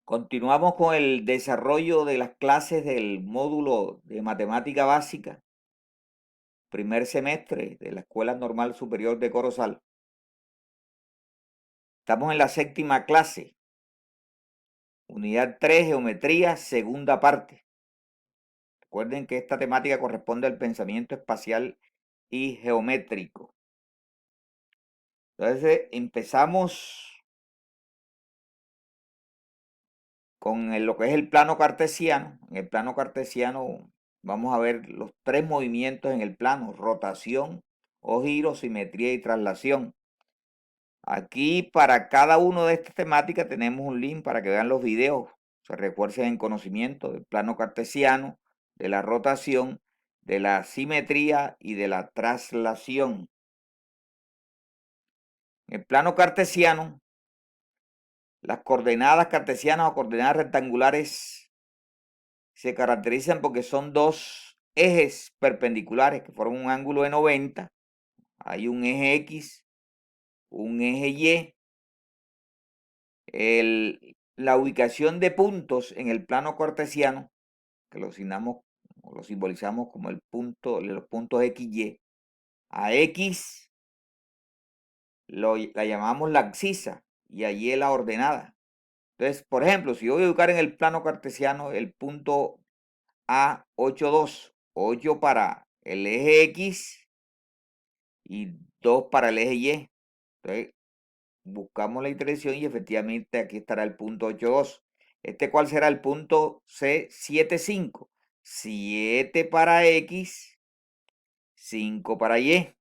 Continuamos con el desarrollo de las clases del módulo de matemática básica, primer semestre de la Escuela Normal Superior de Corozal. Estamos en la séptima clase, unidad 3, geometría, segunda parte. Recuerden que esta temática corresponde al pensamiento espacial y geométrico. Entonces empezamos con lo que es el plano cartesiano. En el plano cartesiano vamos a ver los tres movimientos en el plano: rotación o giro, simetría y traslación. Aquí para cada uno de estas temáticas tenemos un link para que vean los videos, se refuercen en conocimiento del plano cartesiano, de la rotación, de la simetría y de la traslación. En el plano cartesiano, las coordenadas cartesianas o coordenadas rectangulares se caracterizan porque son dos ejes perpendiculares que forman un ángulo de 90. Hay un eje X, un eje Y. La ubicación de puntos en el plano cartesiano, que lo asignamos o lo simbolizamos como los puntos X, Y. A X la llamamos la abscisa y a Y la ordenada. Entonces, por ejemplo, si yo voy a ubicar en el plano cartesiano el punto A, 8, 2, 8 para el eje X y 2 para el eje Y. Entonces, buscamos la intersección y efectivamente aquí estará el punto 8, 2. ¿Cuál será el punto C, 7, 5? 7 para X, 5 para Y.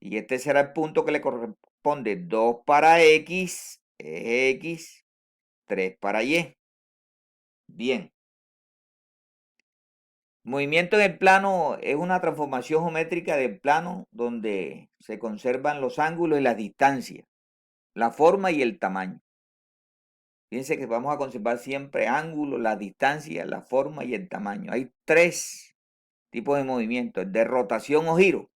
Y este será el punto que le corresponde: 2 para X, 3 para Y. Bien. Movimiento en el plano es una transformación geométrica del plano donde se conservan los ángulos y las distancias, la forma y el tamaño. Fíjense que vamos a conservar siempre ángulos, la distancia, la forma y el tamaño. Hay tres tipos de movimiento: el de rotación o giro,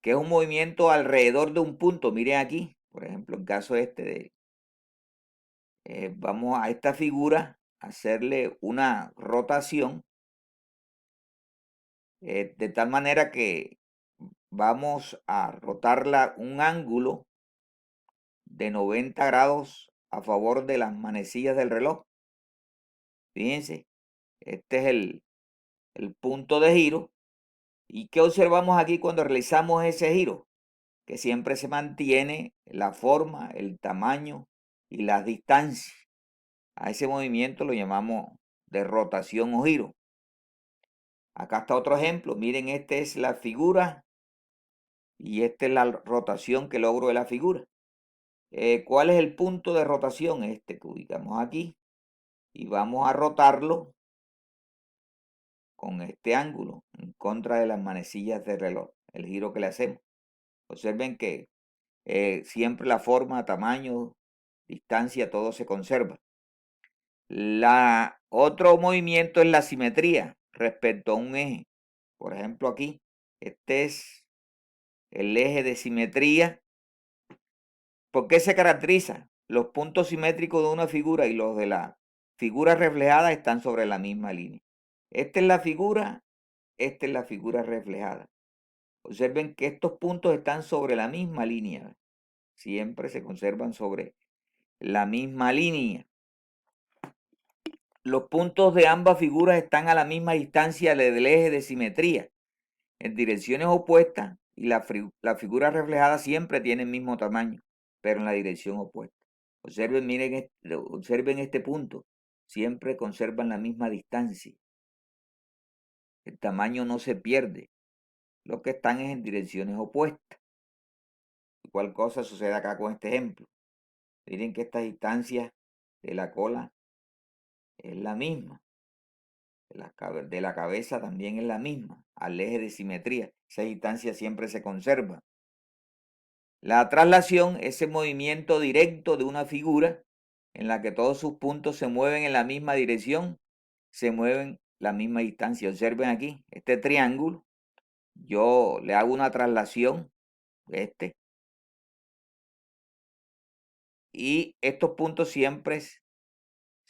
que es un movimiento alrededor de un punto. Miren aquí, por ejemplo, en caso vamos a esta figura a hacerle una rotación de tal manera que vamos a rotarla un ángulo de 90 grados a favor de las manecillas del reloj. Fíjense, este es el punto de giro. ¿Y qué observamos aquí cuando realizamos ese giro? Que siempre se mantiene la forma, el tamaño y las distancias. A ese movimiento lo llamamos de rotación o giro. Acá está otro ejemplo. Miren, esta es la figura y esta es la rotación que logro de la figura. ¿Cuál es el punto de rotación? Este que ubicamos aquí. Y vamos a rotarlo con este ángulo en contra de las manecillas del reloj, el giro que le hacemos. Observen que siempre la forma, tamaño, distancia, todo se conserva. Otro movimiento es la simetría respecto a un eje. Por ejemplo, aquí, este es el eje de simetría. ¿Por qué se caracteriza? Los puntos simétricos de una figura y los de la figura reflejada están sobre la misma línea. Esta es la figura, esta es la figura reflejada. Observen que estos puntos están sobre la misma línea. Siempre se conservan sobre la misma línea. Los puntos de ambas figuras están a la misma distancia del eje de simetría, en direcciones opuestas, y la figura reflejada siempre tiene el mismo tamaño, pero en la dirección opuesta. Observen, miren, observen este punto. Siempre conservan la misma distancia. El tamaño no se pierde. Lo que están es en direcciones opuestas. Igual cosa sucede acá con este ejemplo. Miren que esta distancia de la cola es la misma. De la cabeza también es la misma, al eje de simetría. Esa distancia siempre se conserva. La traslación es el movimiento directo de una figura en la que todos sus puntos se mueven en la misma dirección, se mueven la misma distancia. Observen aquí, este triángulo, yo le hago una traslación, y estos puntos siempre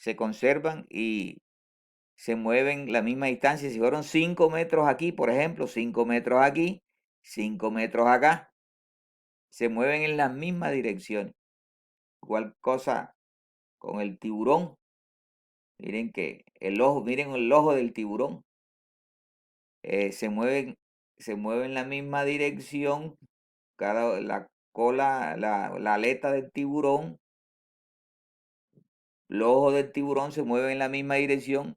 se conservan y se mueven la misma distancia. Si fueron 5 metros aquí, por ejemplo, 5 metros aquí, 5 metros acá, se mueven en las mismas direcciones. Igual cosa con el tiburón. Miren que miren el ojo del tiburón. Se mueve en la misma dirección. La cola, la aleta del tiburón, los ojos del tiburón se mueven en la misma dirección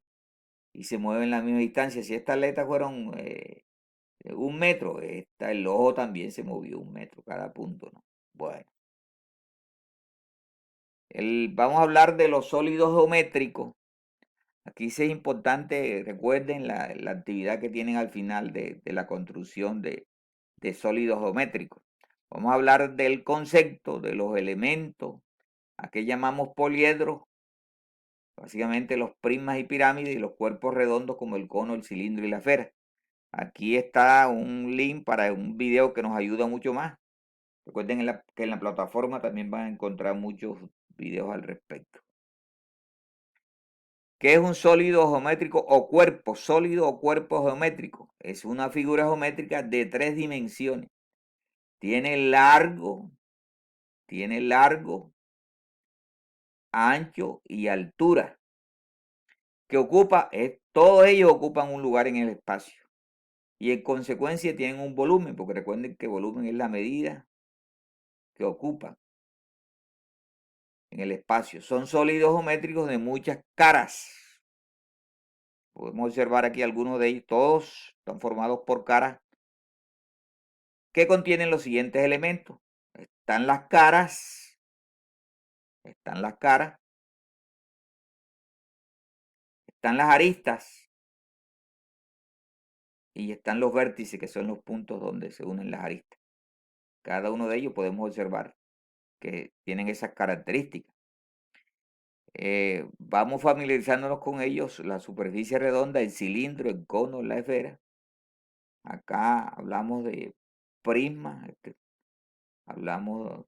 y se mueven en la misma distancia. Si estas aletas fueron 1 metro, el ojo también se movió 1 metro cada punto, ¿no? Bueno, vamos a hablar de los sólidos geométricos. Aquí sí es importante, recuerden la actividad que tienen al final de la construcción de sólidos geométricos. Vamos a hablar del concepto de los elementos, a que llamamos poliedros, básicamente los prismas y pirámides, y los cuerpos redondos como el cono, el cilindro y la esfera. Aquí está un link para un video que nos ayuda mucho más. Recuerden que en la plataforma también van a encontrar muchos videos al respecto. ¿Qué es un sólido geométrico o cuerpo? Sólido o cuerpo geométrico. Es una figura geométrica de 3 dimensiones. Tiene largo, ancho y altura. Todos ellos ocupan un lugar en el espacio. Y en consecuencia tienen un volumen, porque recuerden que volumen es la medida que ocupan en el espacio. Son sólidos geométricos de muchas caras. Podemos observar aquí algunos de ellos. Todos están formados por caras que contienen los siguientes elementos. Están las caras, están las aristas y están los vértices, que son los puntos donde se unen las aristas. Cada uno de ellos podemos observar que tienen esas características. Vamos familiarizándonos con ellos: la superficie redonda, el cilindro, el cono, la esfera. Acá hablamos de prismas, hablamos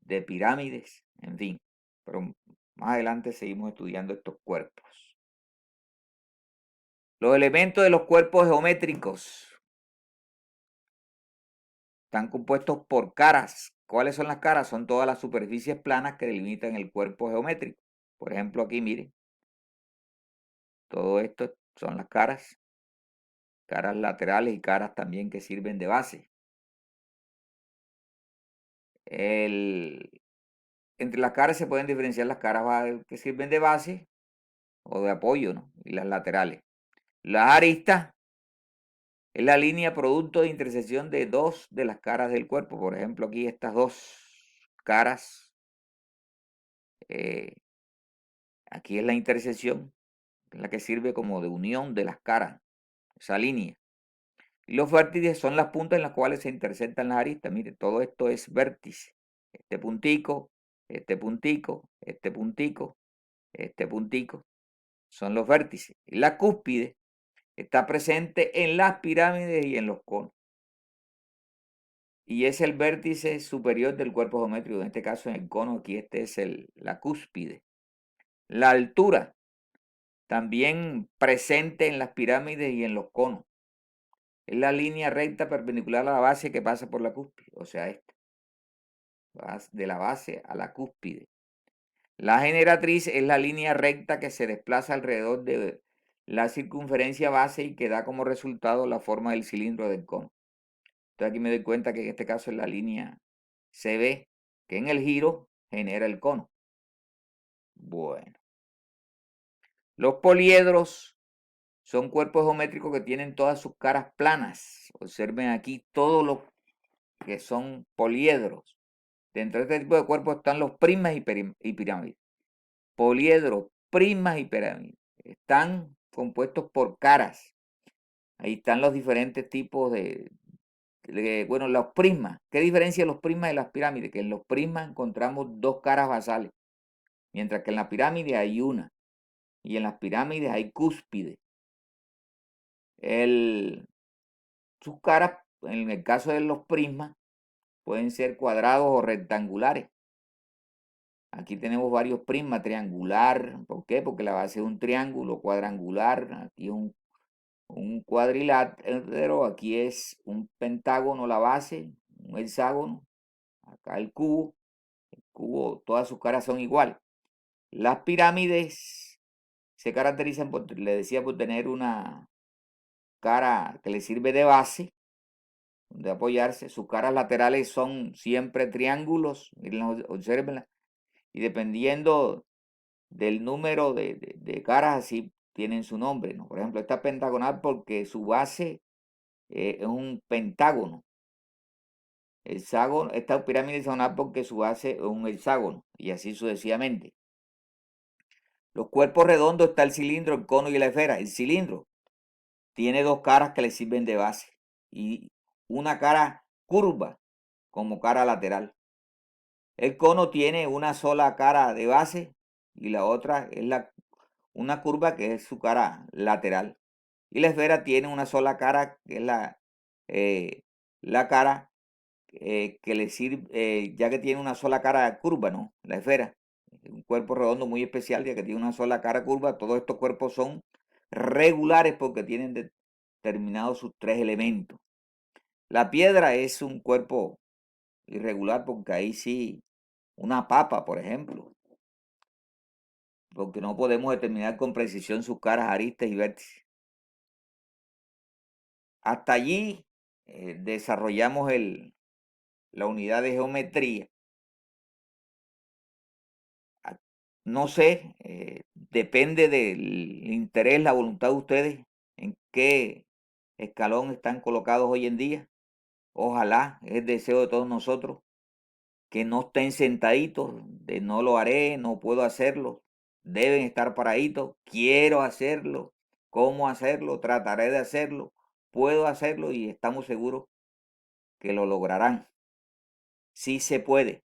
de pirámides, en fin. Pero más adelante seguimos estudiando estos cuerpos. Los elementos de los cuerpos geométricos están compuestos por caras. ¿Cuáles son las caras? Son todas las superficies planas que delimitan el cuerpo geométrico. Por ejemplo, aquí miren, todo esto son las caras laterales y caras también que sirven de base. Entre las caras se pueden diferenciar las caras que sirven de base o de apoyo, ¿no? Y las laterales. Las aristas es la línea producto de intersección de dos de las caras del cuerpo. Por ejemplo, aquí estas dos caras. Aquí es la intersección, la que sirve como de unión de las caras, esa línea. Y los vértices son las puntas en las cuales se intersectan las aristas. Mire, todo esto es vértice. Este puntico, este puntico, este puntico, este puntico, son los vértices. Y la cúspide está presente en las pirámides y en los conos. Y es el vértice superior del cuerpo geométrico. En este caso, en el cono, aquí este es la cúspide. La altura, también presente en las pirámides y en los conos. Es la línea recta perpendicular a la base que pasa por la cúspide. O sea, esta. De la base a la cúspide. La generatriz es la línea recta que se desplaza alrededor de la circunferencia base y que da como resultado la forma del cilindro del cono. Entonces aquí me doy cuenta que en este caso es la línea CB, que en el giro genera el cono. Bueno. Los poliedros son cuerpos geométricos que tienen todas sus caras planas. Observen aquí todo lo que son poliedros. Dentro de este tipo de cuerpos están los prismas y pirámides. Poliedros, prismas y pirámides están compuestos por caras. Ahí están los diferentes tipos bueno, los prismas. ¿Qué diferencia los prismas de las pirámides? Que en los prismas encontramos dos caras basales, mientras que en la pirámide hay una. Y en las pirámides hay cúspide. Sus caras, en el caso de los prismas, pueden ser cuadrados o rectangulares. Aquí tenemos varios prismas, triangular. ¿Por qué? Porque la base es un triángulo, cuadrangular. Aquí es un cuadrilátero, aquí es un pentágono la base, un hexágono. Acá el cubo, todas sus caras son iguales. Las pirámides se caracterizan por, le decía, por tener una cara que le sirve de base, de apoyarse. Sus caras laterales son siempre triángulos, miren, observenla. Y dependiendo del número de caras, así tienen su nombre, ¿no? Por ejemplo, esta pentagonal porque su base es un pentágono. Hexágono, esta pirámide hexagonal porque su base es un hexágono, y así sucesivamente. Los cuerpos redondos está el cilindro, el cono y la esfera. El cilindro tiene dos caras que le sirven de base y una cara curva como cara lateral. El cono tiene una sola cara de base y la otra es una curva que es su cara lateral. Y la esfera tiene una sola cara que es la cara que le sirve, ya que tiene una sola cara curva, ¿no? La esfera. Un cuerpo redondo muy especial, ya que tiene una sola cara curva. Todos estos cuerpos son regulares porque tienen determinados sus tres elementos. La piedra es un cuerpo irregular porque ahí sí, una papa, por ejemplo, porque no podemos determinar con precisión sus caras, aristas y vértices. Hasta allí desarrollamos la unidad de geometría. No sé, depende del interés, la voluntad de ustedes, en qué escalón están colocados hoy en día. Ojalá, es el deseo de todos nosotros, que no estén sentaditos, de no lo haré, no puedo hacerlo. Deben estar paraditos, quiero hacerlo, cómo hacerlo, trataré de hacerlo, puedo hacerlo y estamos seguros que lo lograrán. Sí se puede.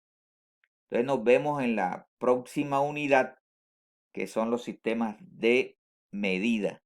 Entonces nos vemos en la próxima unidad, que son los sistemas de medida.